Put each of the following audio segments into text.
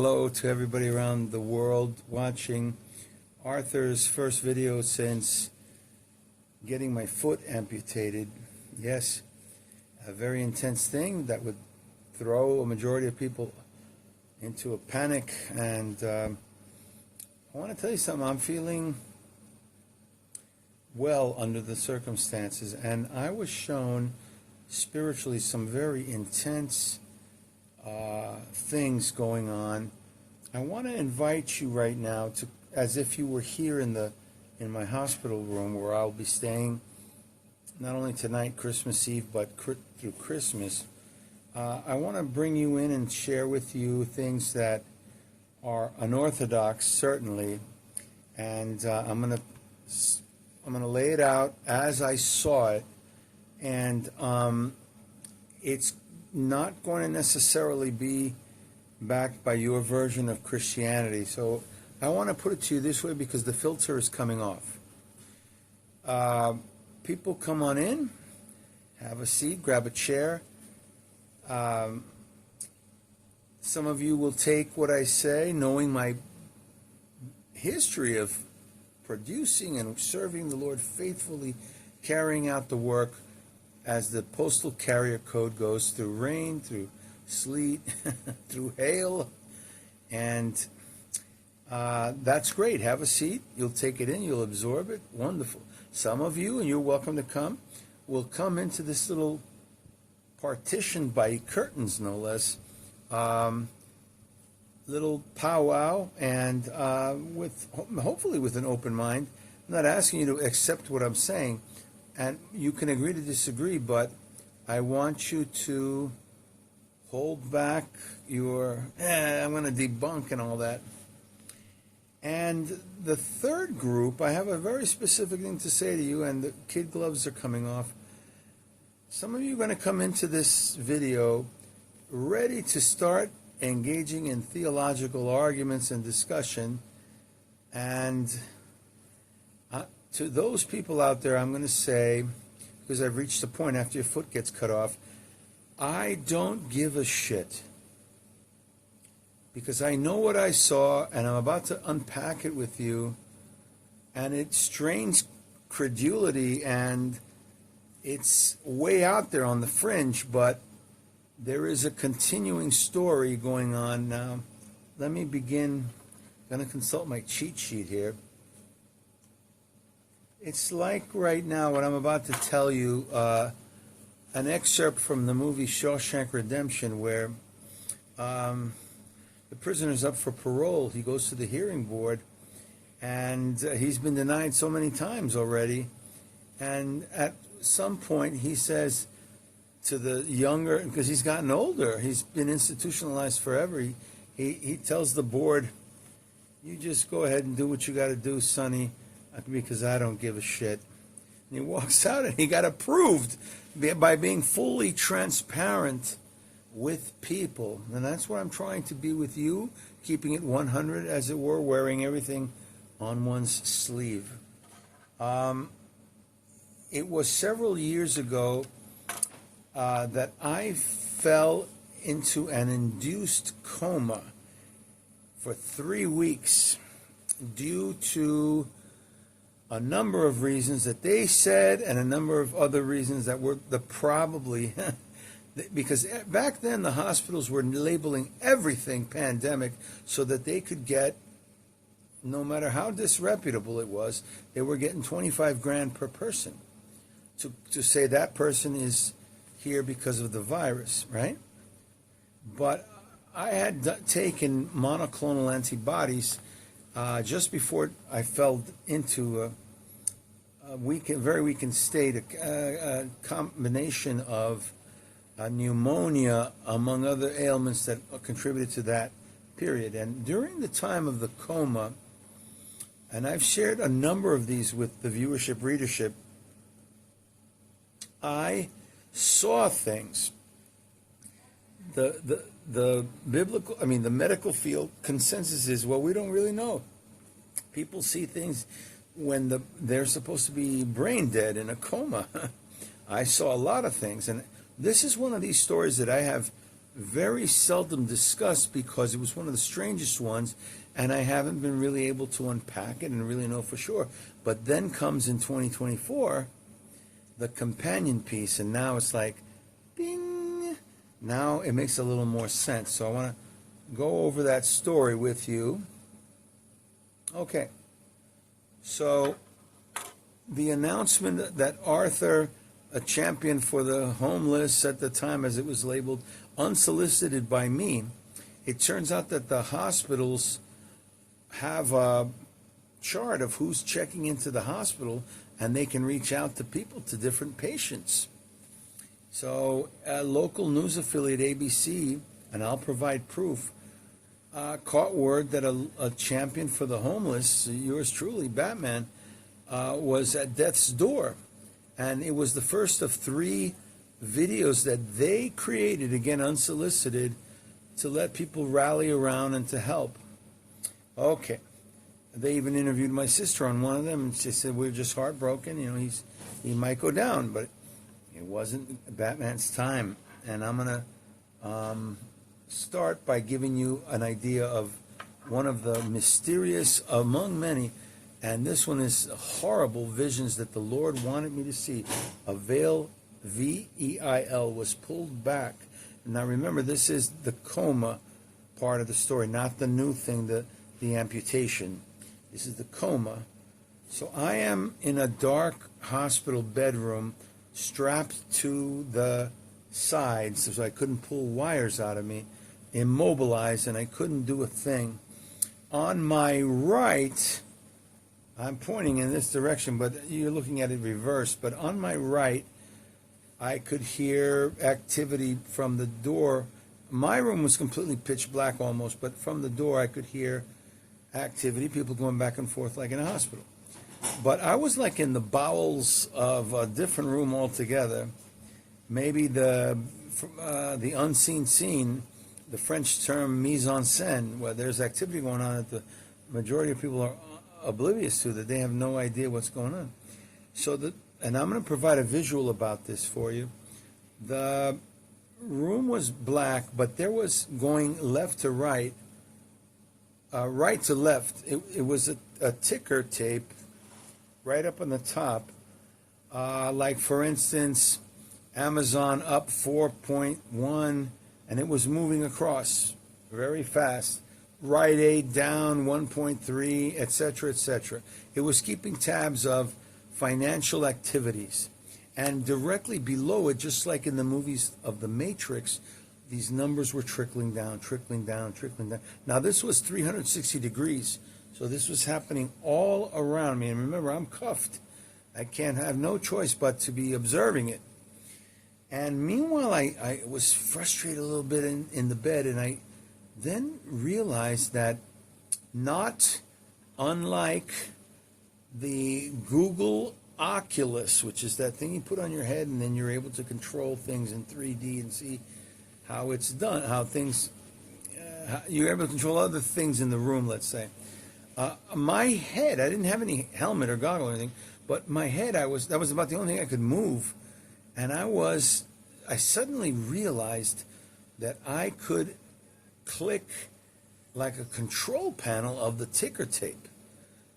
Hello to everybody around the world watching Arthur's first video since getting my foot amputated. Yes, a very intense thing that would throw a majority of people into a panic. And I want to tell you something. I'm feeling well under the circumstances, and I was shown spiritually some very intense things going on. I want to invite you right now to, as if you were here in my hospital room where I'll be staying, not only tonight, Christmas Eve, but through Christmas. I want to bring you in and share with you things that are unorthodox, certainly, and I'm gonna lay it out as I saw it, and it's not going to necessarily be backed by your version of Christianity. So I want to put it to you this way because the filter is coming off. People come on in, have a seat, grab a chair. Some of you will take what I say, knowing my history of producing and serving the Lord faithfully, carrying out the work as the postal carrier code goes through rain, through sleet, through hail, and that's great. Have a seat. You'll take it in. You'll absorb it. Wonderful. Some of you, and you're welcome to come, will come into this little partitioned by curtains, no less, little powwow, and hopefully with an open mind. I'm not asking you to accept what I'm saying, and you can agree to disagree, but I want you to hold back your, I'm going to debunk and all that. And the third group, I have a very specific thing to say to you, and the kid gloves are coming off. Some of you are going to come into this video ready to start engaging in theological arguments and discussion, and to those people out there, I'm going to say, because I've reached a point after your foot gets cut off, I don't give a shit. Because I know what I saw, and I'm about to unpack it with you, and it strains credulity, and it's way out there on the fringe, but there is a continuing story going on now. Let me begin. I'm going to consult my cheat sheet here. It's like right now what I'm about to tell you, an excerpt from the movie Shawshank Redemption, where the prisoner's up for parole. He goes to the hearing board, and he's been denied so many times already. And at some point, he says to the younger, because he's gotten older, he's been institutionalized forever, he tells the board, you just go ahead and do what you got to do, sonny, because I don't give a shit. And he walks out, and he got approved by being fully transparent with people. And that's what I'm trying to be with you, keeping it 100, as it were, wearing everything on one's sleeve. It was several years ago that I fell into an induced coma for 3 weeks due to a number of reasons that they said, and a number of other reasons that were the probably, because back then the hospitals were labeling everything pandemic so that they could get, no matter how disreputable it was, they were getting 25 grand per person to say that person is here because of the virus, right? But I had taken monoclonal antibodies just before I fell into a very weakened state, a combination of pneumonia, among other ailments that contributed to that period. And during the time of the coma, and I've shared a number of these with the viewership, readership, I saw things. The biblical, the medical field consensus is, well, we don't really know. People see things when they're supposed to be brain dead in a coma. I saw a lot of things, and this is one of these stories that I have very seldom discussed because it was one of the strangest ones, and I haven't been really able to unpack it and really know for sure. But then comes in 2024 the companion piece, and now it's like, bing, now it makes a little more sense. So I want to go over that story with you. Okay, so the announcement that Arthur, a champion for the homeless at the time, as it was labeled, unsolicited by me, it turns out that the hospitals have a chart of who's checking into the hospital, and they can reach out to people, to different patients. So a local news affiliate, ABC, and I'll provide proof, caught word that a champion for the homeless, yours truly, Batman, was at death's door. And it was the first of 3 videos that they created, again unsolicited, to let people rally around and to help. Okay. They even interviewed my sister on one of them, and she said, we're just heartbroken. You know, he might go down, but it wasn't Batman's time. And I'm going to start by giving you an idea of one of the mysterious among many, and this one is horrible visions that the Lord wanted me to see. A veil, V-E-I-L, was pulled back. Now remember, this is the coma part of the story, not the new thing, the amputation. This is the coma. So I am in a dark hospital bedroom, strapped to the sides, so I couldn't pull wires out of me, immobilized, and I couldn't do a thing. On my right, I'm pointing in this direction, but you're looking at it reversed, but on my right, I could hear activity from the door. My room was completely pitch black almost, but from the door I could hear activity, people going back and forth like in a hospital. But I was like in the bowels of a different room altogether. Maybe the unseen scene, the French term mise en scène, where there's activity going on that the majority of people are oblivious to, that they have no idea what's going on. And I'm going to provide a visual about this for you. The room was black, but there was going left to right, right to left. It was a ticker tape right up on the top, like for instance, Amazon up 4.1, and it was moving across very fast. Rite Aid down 1.3, etc., etc. It was keeping tabs of financial activities. And directly below it, just like in the movies of The Matrix, these numbers were trickling down, trickling down, trickling down. Now, this was 360 degrees, so this was happening all around me. And remember, I'm cuffed. I can't have no choice but to be observing it. And meanwhile, I was frustrated a little bit in the bed, and I then realized that, not unlike the Google Oculus, which is that thing you put on your head and then you're able to control things in 3D and see how it's done, how things, you're able to control other things in the room, let's say. My head, I didn't have any helmet or goggle or anything, but my head, that was about the only thing I could move. And I suddenly realized that I could click like a control panel of the ticker tape.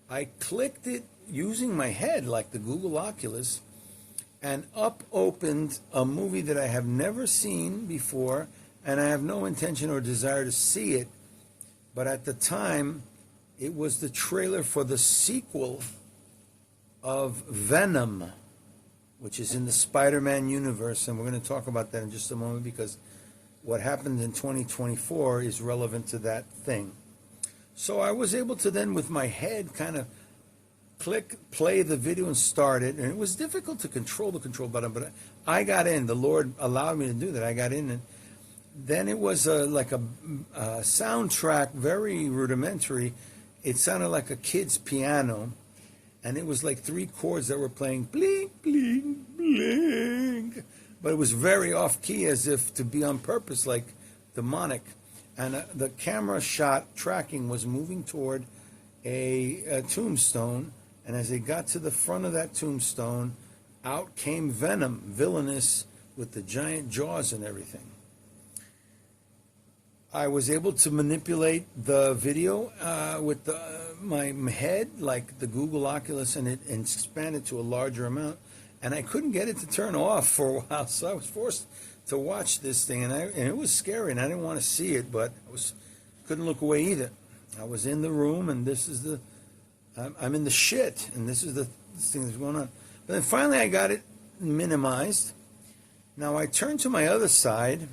I clicked it using my head like the Google Oculus, and up opened a movie that I have never seen before, and I have no intention or desire to see it. But at the time, it was the trailer for the sequel of Venom, which is in the Spider-Man universe, and we're going to talk about that in just a moment, because what happened in 2024 is relevant to that thing. So I was able to then, with my head, kind of click, play the video and start it. And it was difficult to control the control button, but I got in. The Lord allowed me to do that. I got in. And then it was like a soundtrack, very rudimentary. It sounded like a kid's piano. And it was like 3 chords that were playing blink, blink, blink. But it was very off-key, as if to be on purpose, like demonic. And the camera shot tracking was moving toward a tombstone. And as they got to the front of that tombstone, out came Venom, villainous, with the giant jaws and everything. I was able to manipulate the video with my head, like the Google Oculus, and expand it to a larger amount. And I couldn't get it to turn off for a while, so I was forced to watch this thing, and it was scary, and I didn't want to see it, but couldn't look away either. I was in the room, and I'm in the shit, and this thing that's going on. But then finally, I got it minimized. Now I turned to my other side.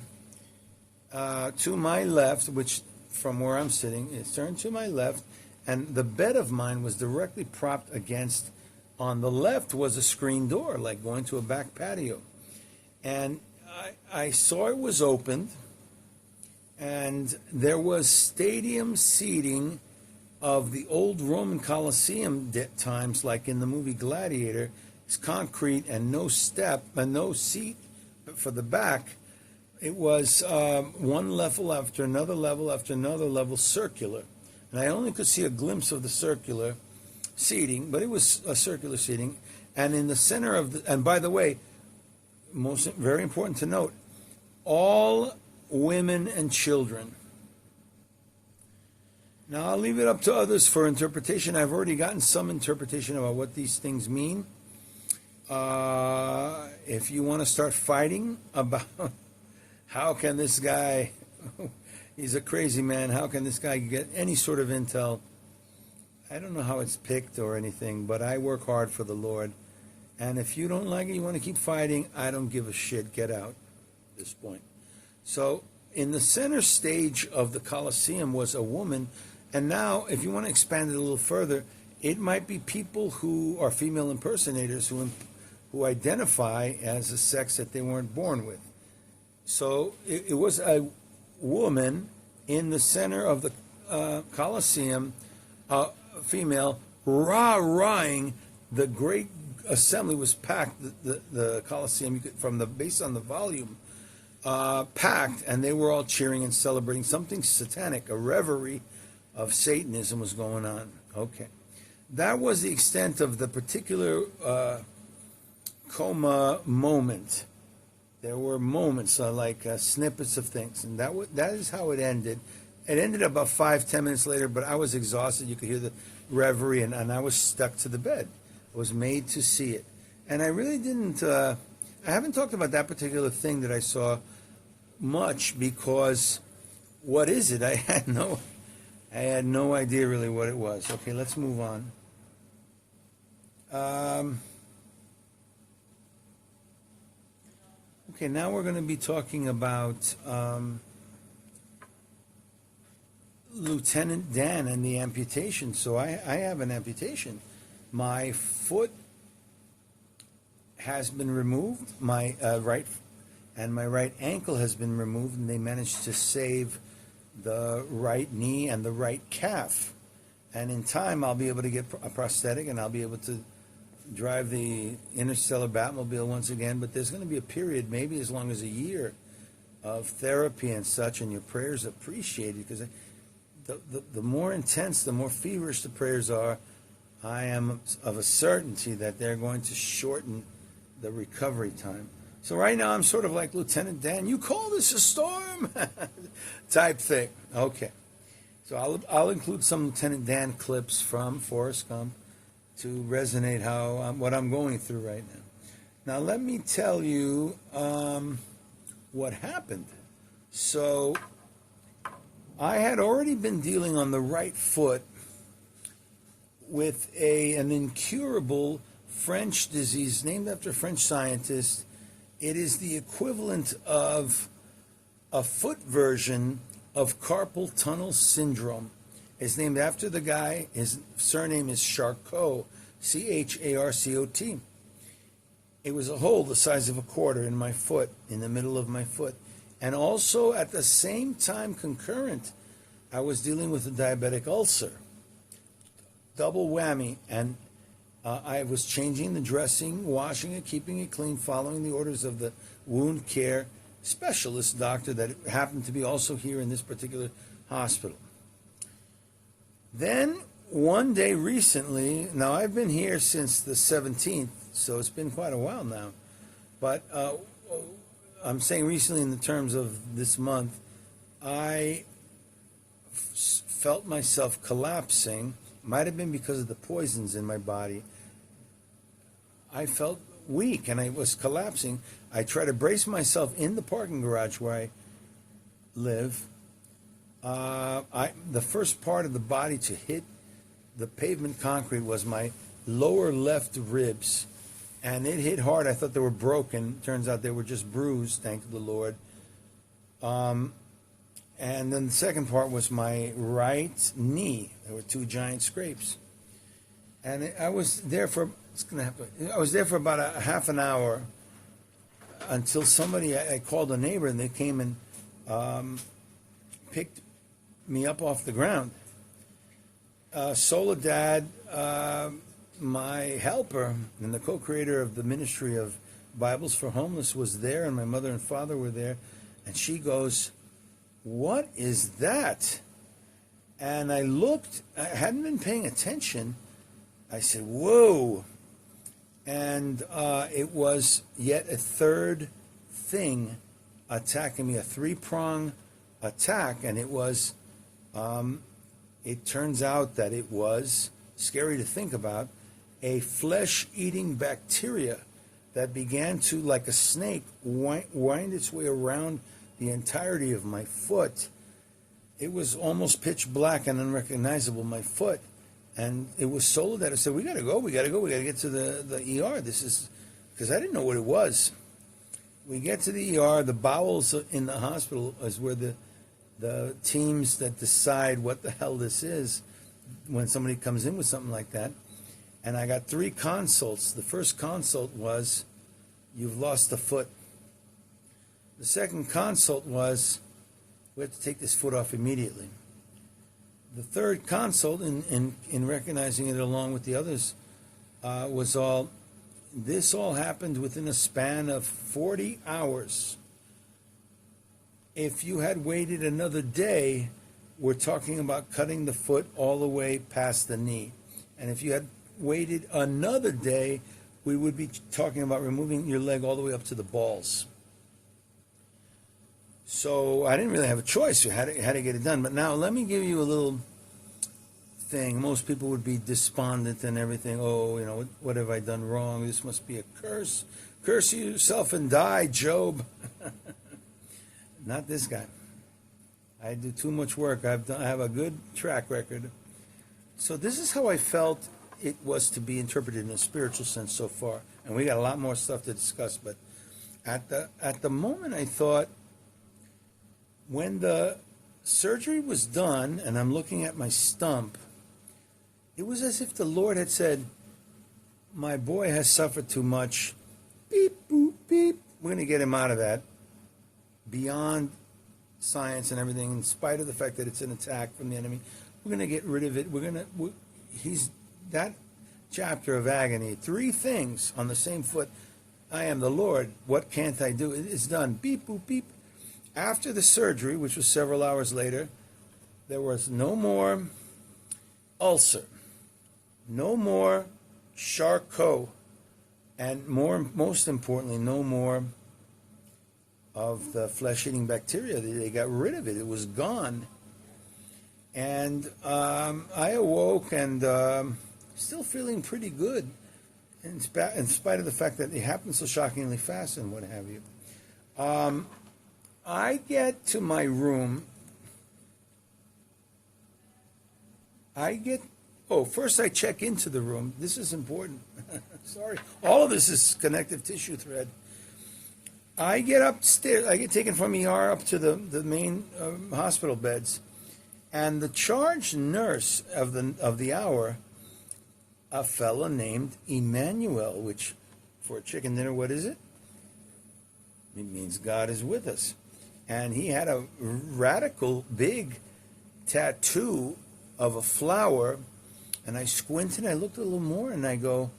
To my left, which from where I'm sitting, it's turned to my left, and the bed of mine was directly propped against. On the left was a screen door, like going to a back patio, and I saw it was opened, and there was stadium seating of the old Roman Colosseum times, like in the movie Gladiator. It's concrete and no step and no seat for the back. It was one level after another level after another level, circular. And I only could see a glimpse of the circular seating, but it was a circular seating. And in the center and by the way, very important to note, all women and children. Now I'll leave it up to others for interpretation. I've already gotten some interpretation about what these things mean. If you want to start fighting about how can this guy, he's a crazy man, how can this guy get any sort of intel? I don't know how it's picked or anything, but I work hard for the Lord. And if you don't like it, you want to keep fighting, I don't give a shit. Get out at this point. So in the center stage of the Colosseum was a woman. And now, if you want to expand it a little further, it might be people who are female impersonators who identify as a sex that they weren't born with. So it was a woman in the center of the Colosseum, female, rah-rahing. The great assembly was packed. The Colosseum, based on the volume, packed, and they were all cheering and celebrating something satanic. A reverie of Satanism was going on. Okay, that was the extent of the particular coma moment. There were moments like snippets of things, and that is how it ended. It ended about 5-10 minutes later, but I was exhausted. You could hear the reverie, and I was stuck to the bed. I was made to see it. And I really didn't, I haven't talked about that particular thing that I saw much, because what is it? I had no idea really what it was. Okay, let's move on. Okay, now we're going to be talking about Lieutenant Dan and the amputation. So I have an amputation. My foot has been removed. My right ankle has been removed, and they managed to save the right knee and the right calf. And in time, I'll be able to get a prosthetic, and I'll be able to drive the Interstellar Batmobile once again. But there's going to be a period, maybe as long as a year, of therapy and such, and your prayers appreciated, because the more intense, the more feverish the prayers are, I am of a certainty that they're going to shorten the recovery time. So right now I'm sort of like Lieutenant Dan, you call this a storm? type thing. Okay. So I'll include some Lieutenant Dan clips from Forrest Gump to resonate what I'm going through right now. Now let me tell you what happened. So I had already been dealing on the right foot with an incurable French disease named after a French scientist. It is the equivalent of a foot version of carpal tunnel syndrome. It's named after the guy. His surname is Charcot, Charcot. It was a hole the size of a quarter in my foot, in the middle of my foot. And also at the same time, concurrent, I was dealing with a diabetic ulcer. Double whammy. And I was changing the dressing, washing it, keeping it clean, following the orders of the wound care specialist doctor that happened to be also here in this particular hospital. Then one day recently, now I've been here since the 17th, so it's been quite a while now, but I'm saying recently in the terms of this month, I felt myself collapsing. Might have been because of the poisons in my body. I felt weak and I was collapsing. I tried to brace myself in the parking garage where I live. The first part of the body to hit the pavement concrete was my lower left ribs, and it hit hard. I thought they were broken. Turns out they were just bruised, thank the Lord. And then the second part was my right knee. There were two giant scrapes. And I was there for, I was there for about a half an hour until somebody, I called a neighbor and they came and picked me up off the ground. Soledad, my helper and the co-creator of the Ministry of Bibles for Homeless, was there, and my mother and father were there. And she goes, "What is that?" And I looked, I hadn't been paying attention. I said, "Whoa." And it was yet a third thing attacking me, a three-prong attack. And it was, it turns out that it was, scary to think about, a flesh-eating bacteria that began to, like a snake, wind its way around the entirety of my foot. It was almost pitch black and unrecognizable, my foot. And it was so that I said, we got to go, we got to get to the ER. This is, because I didn't know what it was. We get to the ER, the bowels in the hospital is where the teams that decide what the hell this is when somebody comes in with something like that. And I got 3 consults. The first consult was, "You've lost a foot." The second consult was, "We have to take this foot off immediately." The third consult, in recognizing it along with the others, was this all happened within a span of 40 hours. If you had waited another day, we're talking about cutting the foot all the way past the knee. And if you had waited another day, we would be talking about removing your leg all the way up to the balls. So I didn't really have a choice. You had to get it done. But now let me give you a little thing. Most people would be despondent and everything. Oh, you know, what have I done wrong? This must be a curse. Curse yourself and die, Job. Not this guy. I do too much work. I have a good track record. So this is how I felt it was to be interpreted in a spiritual sense so far. And we got a lot more stuff to discuss. But at the moment, I thought, when the surgery was done and I'm looking at my stump, it was as if the Lord had said, "My boy has suffered too much. Beep, boop, beep. We're going to get him out of that. Beyond science and everything, in spite of the fact that it's an attack from the enemy, we're going to get rid of it. He's that chapter of agony. 3 things on the same foot. I am the Lord. What can't I do? It's done. Beep, boop, beep." After the surgery, which was several hours later, there was no more ulcer, no more Charcot, and most importantly, no more of the flesh-eating bacteria. They got rid of it. It was gone. And I awoke and still feeling pretty good, in spite of the fact that it happened so shockingly fast and what have you. I get to my room. First I check into the room. This is important. Sorry. All of this is connective tissue thread. I get upstairs. I get taken from ER up to the main hospital beds. And the charge nurse of the hour, a fella named Emmanuel, which for a chicken dinner, what is it? It means God is with us. And he had a radical big tattoo of a flower. And I squinted, I looked a little more, and I go,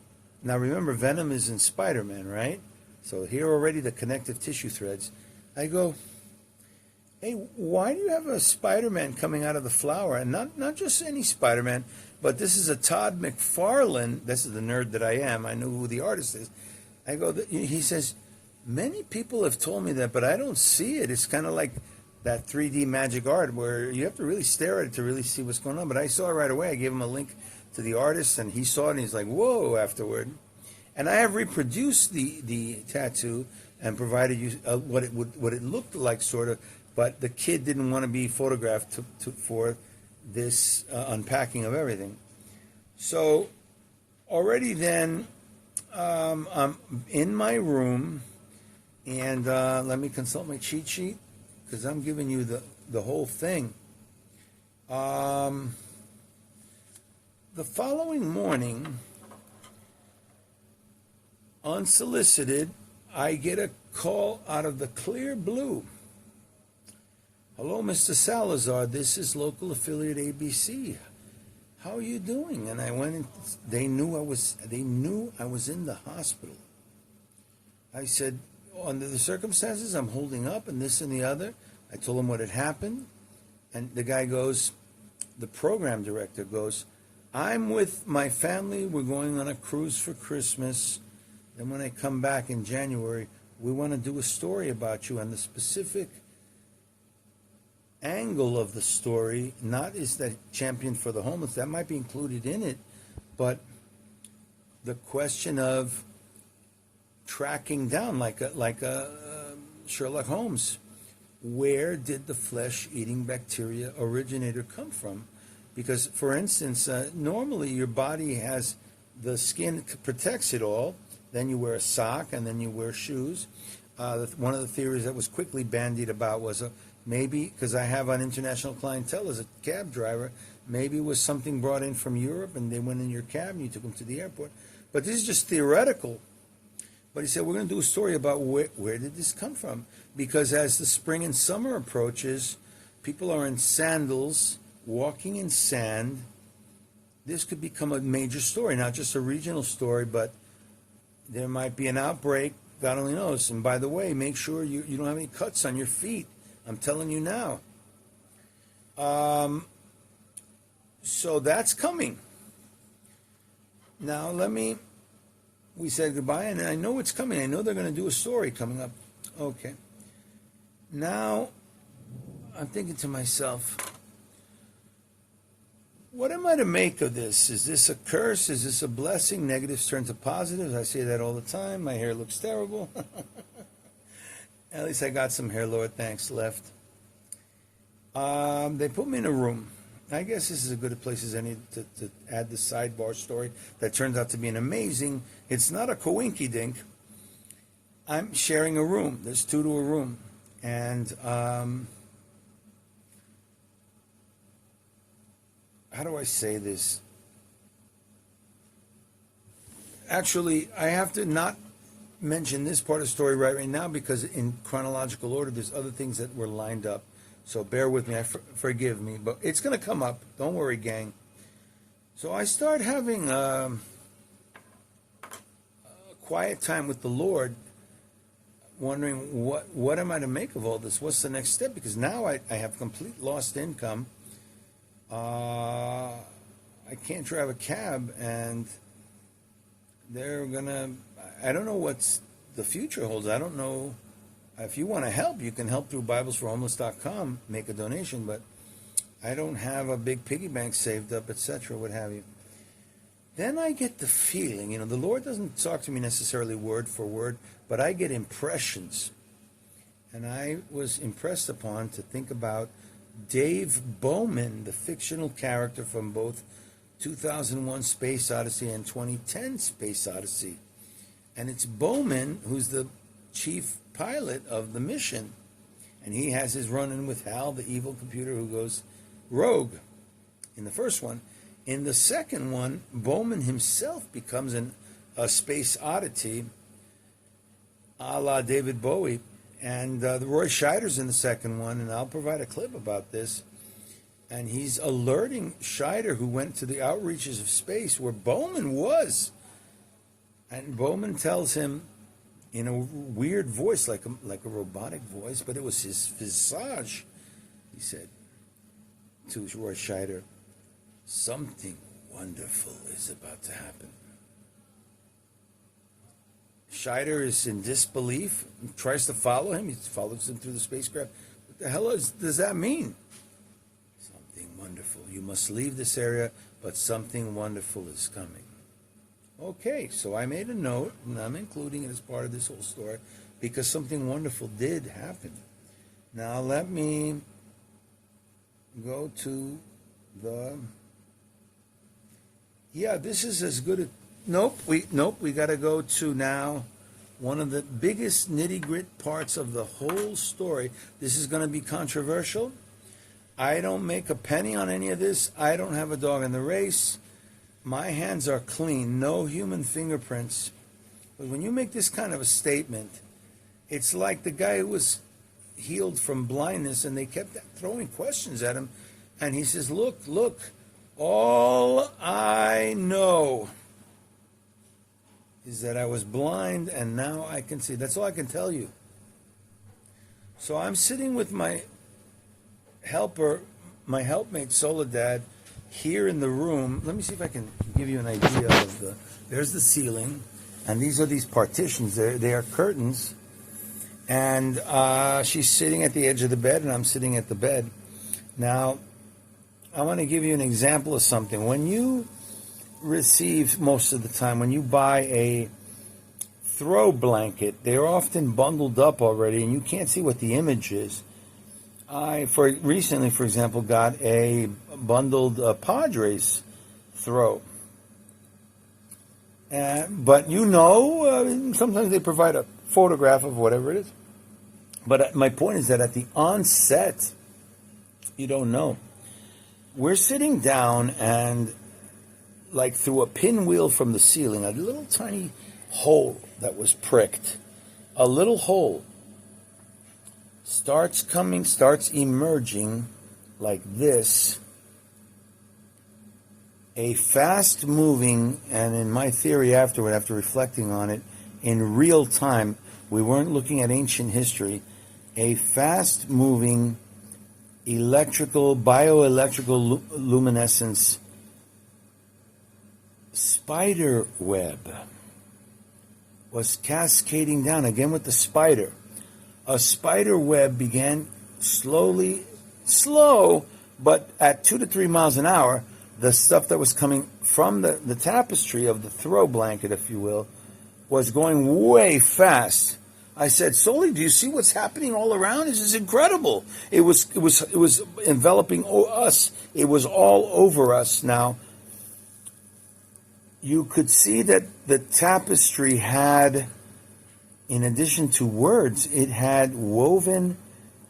now remember, Venom is in Spider-Man, right? So here already the connective tissue threads. I go, "Hey, why do you have a Spider-Man coming out of the flower? And not just any Spider-Man, but this is a Todd McFarlane." This is the nerd that I am. I know who the artist is. I go, he says, "Many people have told me that, but I don't see it. It's kind of like that 3D magic art where you have to really stare at it to really see what's going on. But I saw it right away. I gave him a link to the artist, and he saw it, and he's like, whoa, afterward. And I have reproduced the tattoo and provided you what it looked like, sort of. But the kid didn't want to be photographed for this unpacking of everything. So already then, I'm in my room, and let me consult my cheat sheet because I'm giving you the whole thing. The following morning, unsolicited, I get a call out of the clear blue. Hello, Mr. Salazar. This is local affiliate ABC. How are you doing? And I went, and they knew I was in the hospital. I said, under the circumstances, I'm holding up and this and the other. I told him what had happened. And the guy goes, the program director goes, I'm with my family. We're going on a cruise for Christmas. Then when I come back in January, we want to do a story about you. And the specific angle of the story, not is that champion for the homeless, that might be included in it, but the question of tracking down, like a Sherlock Holmes, where did the flesh-eating bacteria originator come from? Because, for instance, normally your body has the skin protects it all. Then you wear a sock, and then you wear shoes. One of the theories that was quickly bandied about was maybe, because I have an international clientele as a cab driver, maybe it was something brought in from Europe and they went in your cab and you took them to the airport. But this is just theoretical. But he said, we're going to do a story about where did this come from? Because as the spring and summer approaches, people are in sandals, walking in sand. This could become a major story, not just a regional story, but there might be an outbreak, God only knows. And by the way, make sure you don't have any cuts on your feet. I'm telling you now. So that's coming. Now we said goodbye, and I know it's coming. I know they're going to do a story coming up. Okay. Now, I'm thinking to myself, what am I to make of this? Is this a curse? Is this a blessing? Negatives turn to positives. I say that all the time. My hair looks terrible. At least I got some hair, Lord, thanks, left. They put me in a room. I guess this is as good a place as any to add the sidebar story that turns out to be an amazing, it's not a coinky-dink. I'm sharing a room. There's two to a room. And how do I say this? Actually, I have to not mention this part of the story right now because in chronological order, there's other things that were lined up. So bear with me, forgive me, but it's going to come up. Don't worry, gang. So I start having a quiet time with the Lord, wondering what am I to make of all this? What's the next step? Because now I have complete lost income. I can't drive a cab, and they're going to, I don't know what the future holds. I don't know. If you want to help, you can help through BiblesForHomeless.com, make a donation, but I don't have a big piggy bank saved up, etc., what have you. Then I get the feeling, the Lord doesn't talk to me necessarily word for word, but I get impressions. And I was impressed upon to think about Dave Bowman, the fictional character from both 2001 Space Odyssey and 2010 Space Odyssey. And it's Bowman who's the chief pilot of the mission, and he has his run-in with Hal, the evil computer who goes rogue in the first one. In the second one, Bowman himself becomes a space oddity a la David Bowie, and the Roy Scheider's in the second one, and I'll provide a clip about this, and he's alerting Scheider, who went to the outreaches of space where Bowman was, and Bowman tells him in a weird voice, like a robotic voice, but it was his visage. He said to Roy Scheider, something wonderful is about to happen. Scheider is in disbelief, tries to follow him. He follows him through the spacecraft. The hell does that mean? Something wonderful. You must leave this area, but something wonderful is coming. Okay, so I made a note, and I'm including it as part of this whole story, because something wonderful did happen. Now let me go to the... Yeah, this is as good a... Nope, we got to go to now one of the biggest nitty-gritty parts of the whole story. This is going to be controversial. I don't make a penny on any of this. I don't have a dog in the race. My hands are clean, no human fingerprints. But when you make this kind of a statement, it's like the guy who was healed from blindness, and they kept throwing questions at him, and he says, look, all I know is that I was blind and now I can see. That's all I can tell you. So I'm sitting with my helper, my helpmate Soledad, here in the room. Let me see if I can give you an idea of there's the ceiling, and these are these partitions. They are curtains, and she's sitting at the edge of the bed, and I'm sitting at the bed. Now, I want to give you an example of something. When you receive, most of the time, when you buy a throw blanket, they're often bundled up already, and you can't see what the image is. I recently, for example, got a bundled Padres throw. But sometimes they provide a photograph of whatever it is. But my point is that at the onset, you don't know. We're sitting down, and like through a pinwheel from the ceiling, a little tiny hole that was pricked, a little hole starts emerging like this, a fast-moving, and in my theory afterward, after reflecting on it, in real time, we weren't looking at ancient history, a fast-moving bioelectrical luminescence spider web was cascading down, again with the spider. A spider web began slow, but at 2 to 3 miles an hour, the stuff that was coming from the tapestry of the throw blanket, if you will, was going way fast. I said, Soli, do you see what's happening all around? This is incredible. It was enveloping us. It was all over us. Now, you could see that the tapestry had, in addition to words, it had woven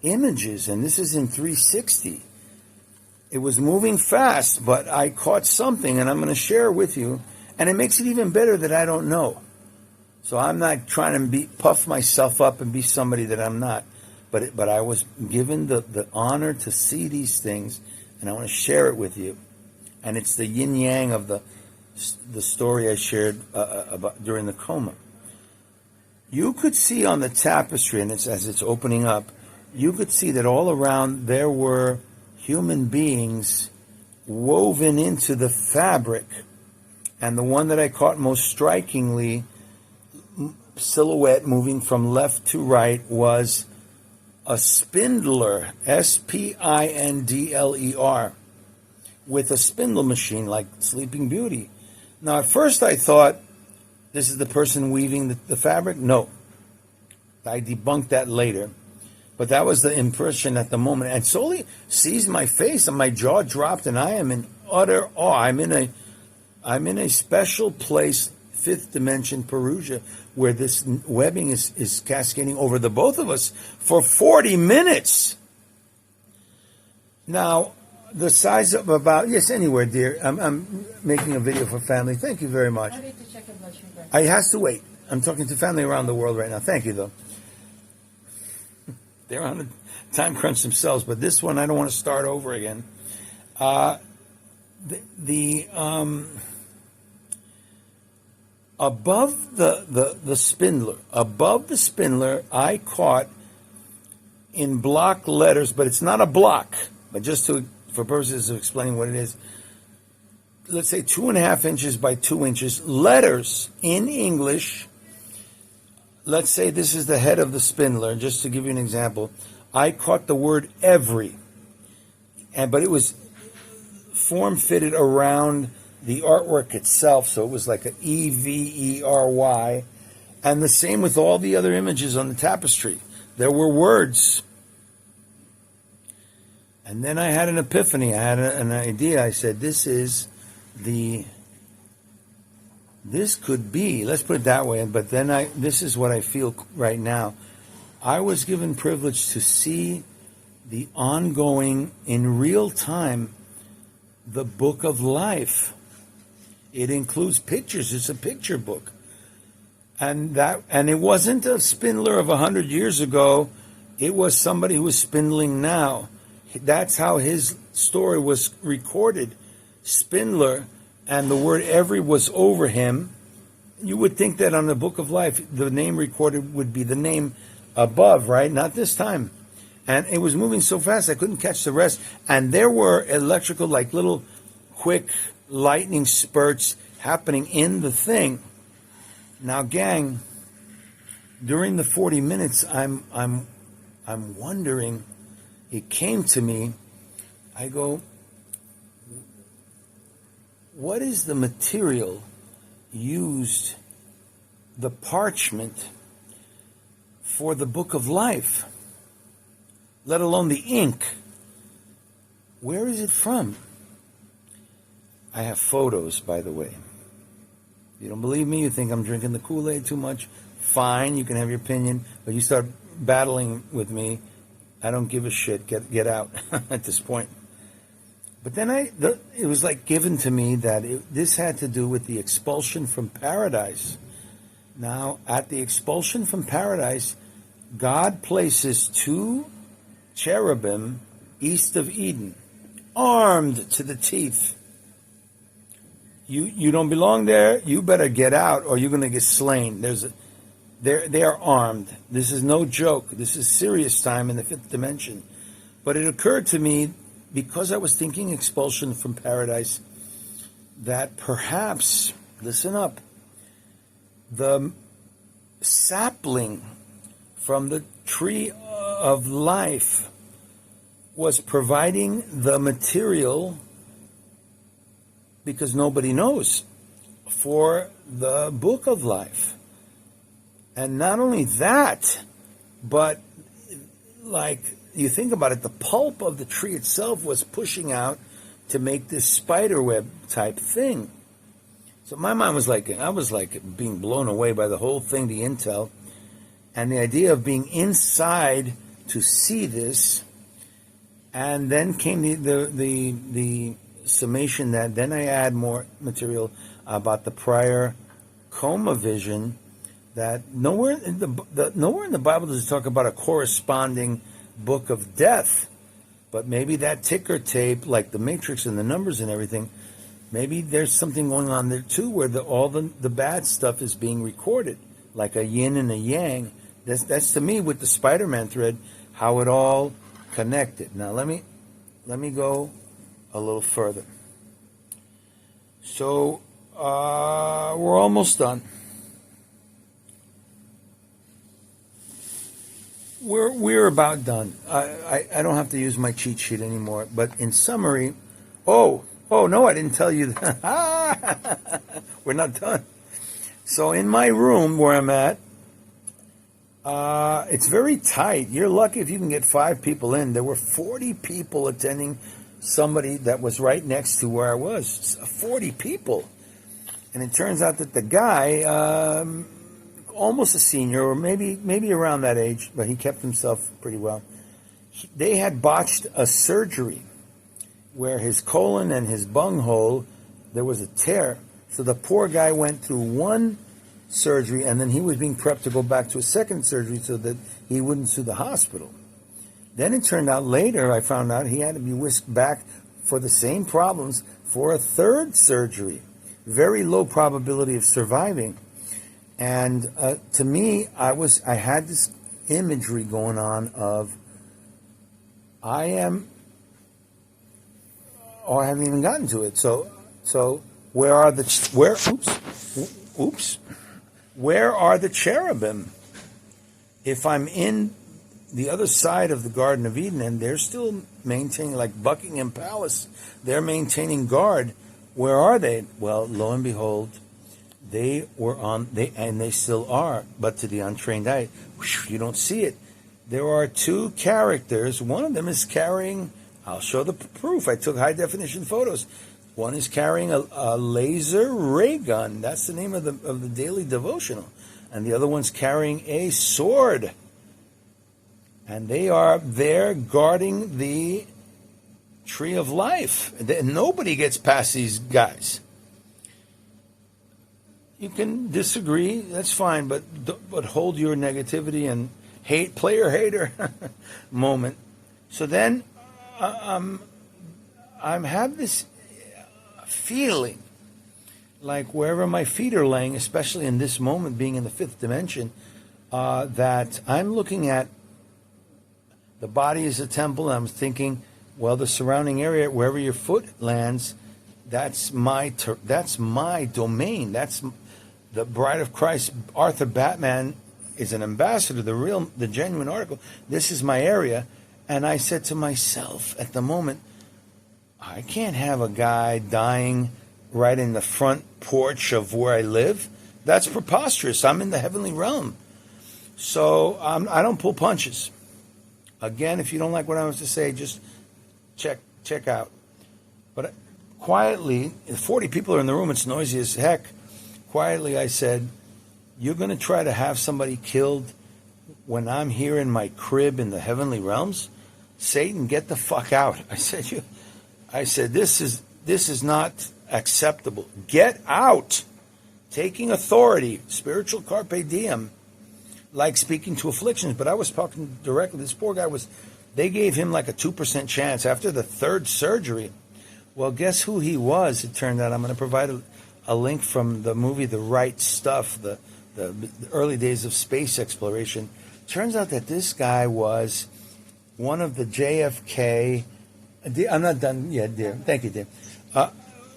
images, and this is in 360. It was moving fast, but I caught something, and I'm going to share it with you, and it makes it even better that I don't know. So I'm not trying to puff myself up and be somebody that I'm not, but I was given the honor to see these things, and I want to share it with you. And it's the yin-yang of the story I shared about during the coma. You could see on the tapestry, and as it's opening up, you could see that all around there were human beings woven into the fabric. And the one that I caught most strikingly, silhouette moving from left to right, was a spindler, Spindler, with a spindle machine like Sleeping Beauty. Now, at first I thought, this is the person weaving the fabric? No. I debunked that later. But that was the impression at the moment. And Soli sees my face, and my jaw dropped, and I am in utter awe. I'm in a special place, fifth dimension Perugia, where this webbing is cascading over the both of us for 40 minutes. Now, the size of anywhere, dear. I'm making a video for family. Thank you very much. I need to check your blood sugar. I has to wait. I'm talking to family around the world right now. Thank you, though. They're on a time crunch themselves, but this one I don't want to start over again. Above the spindler, I caught in block letters, but it's not a block. But just for purposes of explaining what it is, let's say 2.5 inches by 2 inches, letters in English. Let's say this is the head of the spindler, just to give you an example. I caught the word every, but it was form fitted around the artwork itself, so it was like an EVERY, and the same with all the other images on the tapestry. There were words. And then I had an epiphany. I had an idea. I said, this could be, let's put it that way, but then this is what I feel right now. I was given privilege to see the ongoing, in real time, the book of life. It includes pictures. It's a picture book. And it wasn't a spindler of 100 years ago. It was somebody who was spindling now. That's how his story was recorded. Spindler, and the word every was over him. You would think that on the book of life, the name recorded would be the name above, right? Not this time. And it was moving so fast, I couldn't catch the rest. And there were electrical, like little quick lightning spurts happening in the thing. Now, gang, during the 40 minutes, I'm wondering, it came to me, I go, what is the material used, the parchment, for the book of life, let alone the ink? Where is it from? I have photos, by the way. If you don't believe me, you think I'm drinking the Kool-Aid too much, fine, you can have your opinion, but you start battling with me, I don't give a shit. Get out at this point. But then it was like given to me that this had to do with the expulsion from paradise. Now, at the expulsion from paradise, God places two cherubim east of Eden, armed to the teeth. You don't belong there. You better get out, or you're going to get slain. They are armed. This is no joke. This is serious time in the fifth dimension. But it occurred to me, because I was thinking expulsion from paradise, that perhaps, listen up, the sapling from the tree of life was providing the material, because nobody knows, for the book of life. And not only that, but like you think about it, the pulp of the tree itself was pushing out to make this spider web type thing. So my mind was like, I was like being blown away by the whole thing, the intel, and the idea of being inside to see this. And then came the summation that then I add more material about the prior coma vision, that nowhere in the Bible does it talk about a corresponding book of death. But maybe that ticker tape, like the Matrix and the numbers and everything, maybe there's something going on there too, where all the bad stuff is being recorded, like a yin and a yang. That's to me, with the Spider-Man thread, how it all connected. Now let me go a little further. So we're almost done. We're about done. I don't have to use my cheat sheet anymore. But in summary, oh no, I didn't tell you that. We're not done. So in my room where I'm at, it's very tight. You're lucky if you can get 5 people in. There were 40 people attending somebody that was right next to where I was. 40 people. And it turns out that the guy, almost a senior, or maybe around that age, but he kept himself pretty well. They had botched a surgery where his colon and his bunghole, there was a tear. So the poor guy went through one surgery, and then he was being prepped to go back to a second surgery so that he wouldn't sue the hospital. Then it turned out later, I found out he had to be whisked back for the same problems for a third surgery. Very low probability of surviving. And to me, I had this imagery going on of I haven't even gotten to it. So where are the cherubim? If I'm in the other side of the Garden of Eden, and they're still maintaining, like Buckingham Palace, they're maintaining guard. Where are they? Well, lo and behold, they were on, and they still are, but to the untrained eye, you don't see it. There are two characters. One of them is carrying, I'll show the proof. I took high definition photos. One is carrying a laser ray gun. That's the name of the daily devotional. And the other one's carrying a sword. And they are there guarding the tree of life. Nobody gets past these guys. You can disagree, that's fine, but hold your negativity and hate, player hater moment. So then I have this feeling like wherever my feet are laying, especially in this moment, being in the fifth dimension, that I'm looking at the body as a temple. And I'm thinking, well, the surrounding area, wherever your foot lands, that's my domain. That's the Bride of Christ. Arthur Batman is an ambassador, the genuine article. This is my area. And I said to myself at the moment, I can't have a guy dying right in the front porch of where I live. That's preposterous. I'm in the heavenly realm. So I don't pull punches. Again, if you don't like what I was to say, just check out. But quietly, 40 people are in the room. It's noisy as heck. Quietly, I said, you're going to try to have somebody killed when I'm here in my crib in the heavenly realms? Satan, get the fuck out. I said, this is not acceptable. Get out. Taking authority, spiritual carpe diem, like speaking to afflictions. But I was talking directly. This poor guy they gave him like a 2% chance after the third surgery. Well, guess who he was? It turned out, I'm going to provide a link from the movie The Right Stuff, the early days of space exploration. Turns out that this guy was one of the JFK. I'm not done yet, dear. Thank you, dear.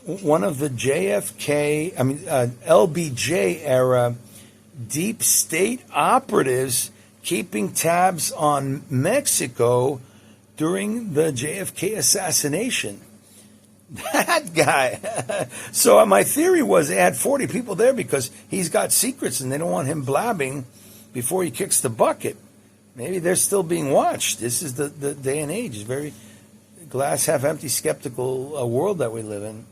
One of the LBJ era deep state operatives keeping tabs on Mexico during the JFK assassination. That guy. So my theory was they had 40 people there because he's got secrets and they don't want him blabbing before he kicks the bucket. Maybe they're still being watched. This is the day and age. It's very glass half empty, skeptical world that we live in.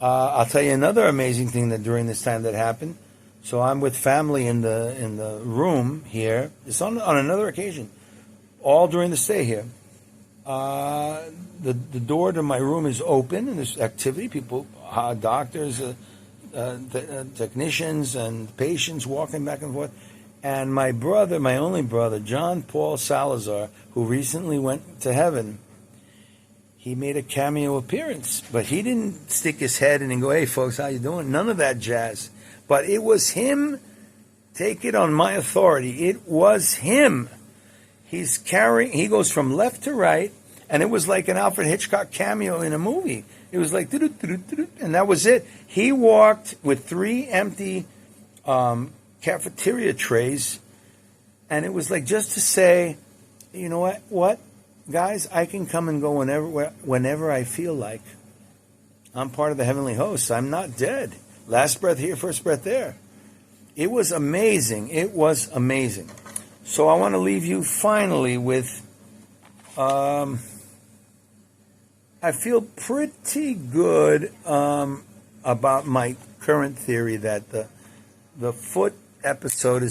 I'll tell you another amazing thing that during this time that happened. So I'm with family in the room here. It's on another occasion, all during the stay here. The door to my room is open, and there's activity. People, doctors, technicians, and patients walking back and forth. And my brother, my only brother, John Paul Salazar, who recently went to heaven, he made a cameo appearance. But he didn't stick his head in and go, "Hey, folks, how you doing?" None of that jazz. But it was him. Take it on my authority. It was him. He goes from left to right, and it was like an Alfred Hitchcock cameo in a movie. It was like, and that was it. He walked with 3 empty cafeteria trays, and it was like just to say, you know what, guys, I can come and go whenever I feel like. I'm part of the heavenly hosts. I'm not dead. Last breath here, first breath there. It was amazing. It was amazing. So I want to leave you finally with, I feel pretty good about my current theory that the foot episode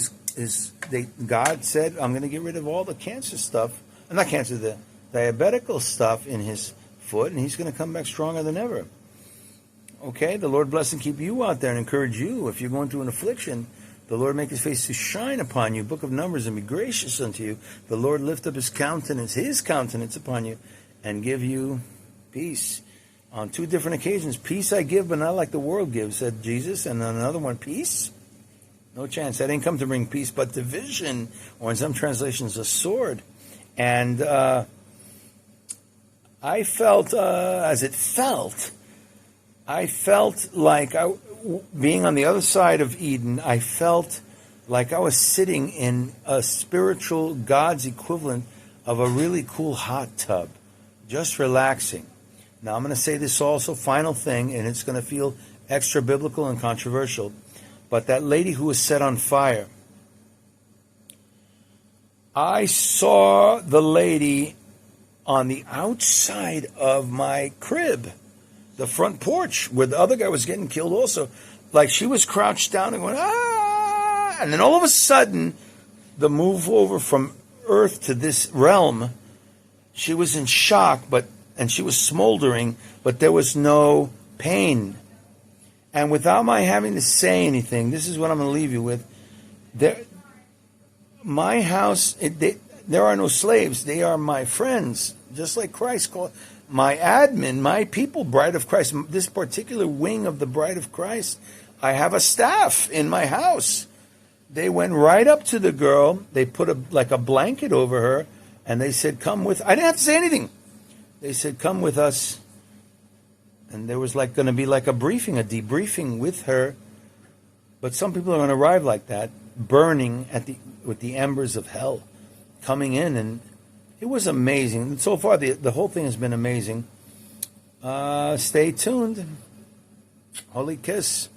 God said, I'm going to get rid of all the cancer stuff, not cancer, the diabetical stuff in his foot, and he's going to come back stronger than ever. Okay, the Lord bless and keep you out there and encourage you. If you're going through an affliction, the Lord make his face to shine upon you. Book of Numbers, and be gracious unto you. The Lord lift up his countenance upon you, and give you peace. On 2 different occasions, peace I give, but not like the world gives, said Jesus. And on another one, peace? No chance. I didn't come to bring peace, but division, or in some translations, a sword. And I felt, I felt like being on the other side of Eden, I felt like I was sitting in a spiritual God's equivalent of a really cool hot tub, just relaxing. Now, I'm going to say this also, final thing, and it's going to feel extra biblical and controversial. But that lady who was set on fire, I saw the lady on the outside of my crib, the front porch, where the other guy was getting killed also. Like she was crouched down and going, ah! And then all of a sudden, the move over from earth to this realm, she was in shock, and she was smoldering, but there was no pain. And without my having to say anything, this is what I'm going to leave you with. My house, there are no slaves. They are my friends, just like Christ called my admin, my people, Bride of Christ. This particular wing of the Bride of Christ, I have a staff in my house. They went right up to the girl. They put a blanket over her, and they said, "Come with." I didn't have to say anything. They said, "Come with us." And there was going to be a debriefing with her. But some people are going to arrive like that, burning with the embers of hell, coming in, and it was amazing. And so far, the whole thing has been amazing. Stay tuned. Holy kiss.